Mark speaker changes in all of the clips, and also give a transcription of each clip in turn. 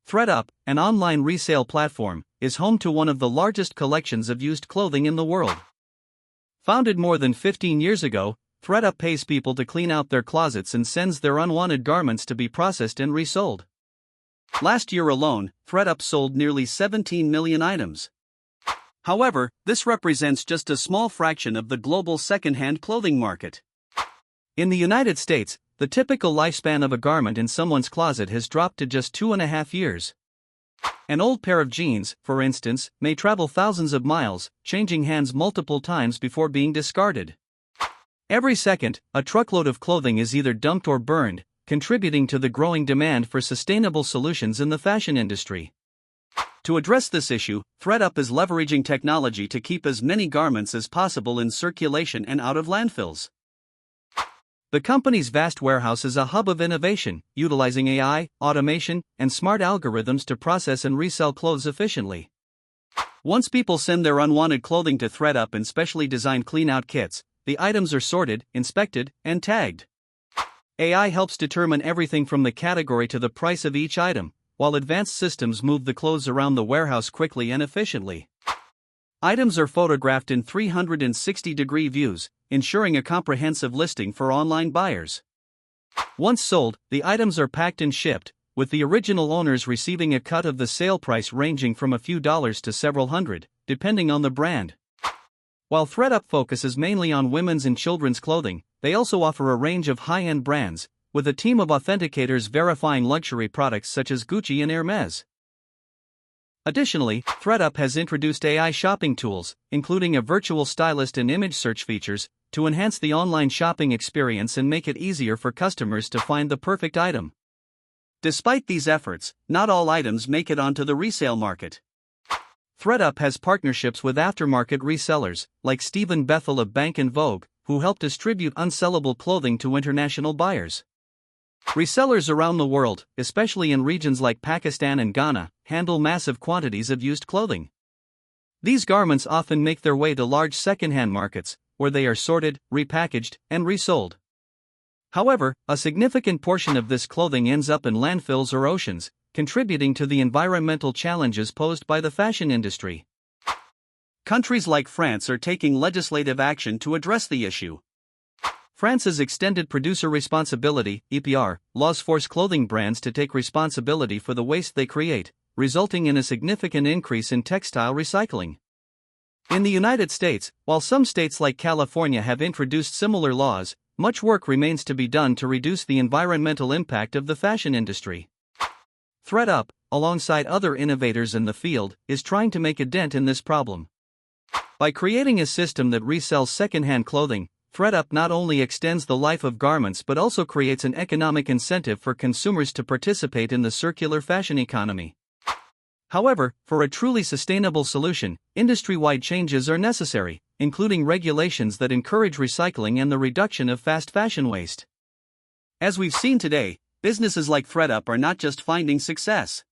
Speaker 1: ThredUp, an online resale platform, is home to one of the largest collections of used clothing in the world. Founded more than 15 years ago, ThredUp pays people to clean out their closets and sends their unwanted garments to be processed and resold. Last year alone, ThredUp sold nearly 17 million items. However, this represents just a small fraction of the global secondhand clothing market. In the United States, the typical lifespan of a garment in someone's closet has dropped to just 2.5 years. An old pair of jeans, for instance, may travel thousands of miles, changing hands multiple times before being discarded. Every second, a truckload of clothing is either dumped or burned, contributing to the growing demand for sustainable solutions in the fashion industry. To address this issue, ThredUp is leveraging technology to keep as many garments as possible in circulation and out of landfills. The company's vast warehouse is a hub of innovation, utilizing AI, automation, and smart algorithms to process and resell clothes efficiently. Once people send their unwanted clothing to ThredUp in specially designed clean-out kits, the items are sorted, inspected, and tagged. AI helps determine everything from the category to the price of each item, while advanced systems move the clothes around the warehouse quickly and efficiently. Items are photographed in 360-degree views, ensuring a comprehensive listing for online buyers. Once sold, the items are packed and shipped, with the original owners receiving a cut of the sale price ranging from a few dollars to several hundred, depending on the brand. While ThredUp focuses mainly on women's and children's clothing, they also offer a range of high-end brands, with a team of authenticators verifying luxury products such as Gucci and Hermès. Additionally, ThredUp has introduced AI shopping tools, including a virtual stylist and image search features, to enhance the online shopping experience and make it easier for customers to find the perfect item. Despite these efforts, not all items make it onto the resale market. ThredUp has partnerships with aftermarket resellers, like Stephen Bethel of Bank & Vogue, who help distribute unsellable clothing to international buyers. Resellers around the world, especially in regions like Pakistan and Ghana, handle massive quantities of used clothing. These garments often make their way to large secondhand markets, where they are sorted, repackaged, and resold. However, a significant portion of this clothing ends up in landfills or oceans, contributing to the environmental challenges posed by the fashion industry. Countries like France are taking legislative action to address the issue. France's Extended Producer Responsibility (EPR) laws force clothing brands to take responsibility for the waste they create, resulting in a significant increase in textile recycling. In the United States, while some states like California have introduced similar laws, much work remains to be done to reduce the environmental impact of the fashion industry. ThredUp, alongside other innovators in the field, is trying to make a dent in this problem. By creating a system that resells secondhand clothing, ThredUp not only extends the life of garments but also creates an economic incentive for consumers to participate in the circular fashion economy. However, for a truly sustainable solution, industry-wide changes are necessary, including regulations that encourage recycling and the reduction of fast fashion waste. As we've seen today, businesses like ThredUp are not just finding success.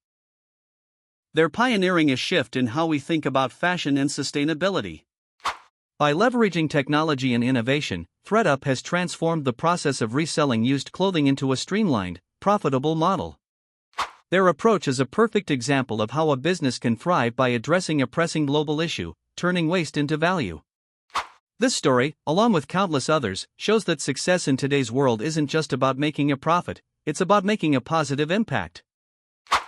Speaker 1: They're pioneering a shift in how we think about fashion and sustainability. By leveraging technology and innovation, ThredUp has transformed the process of reselling used clothing into a streamlined, profitable model. Their approach is a perfect example of how a business can thrive by addressing a pressing global issue, turning waste into value. This story, along with countless others, shows that success in today's world isn't just about making a profit, it's about making a positive impact.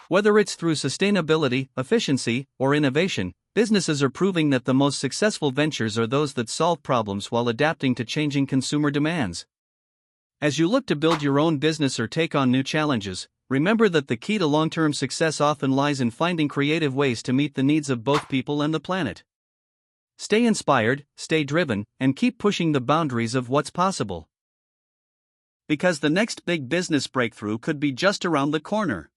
Speaker 1: Whether it's through sustainability, efficiency, or innovation, businesses are proving that the most successful ventures are those that solve problems while adapting to changing consumer demands. As you look to build your own business or take on new challenges, remember that the key to long-term success often lies in finding creative ways to meet the needs of both people and the planet. Stay inspired, stay driven, and keep pushing the boundaries of what's possible. Because the next big business breakthrough could be just around the corner.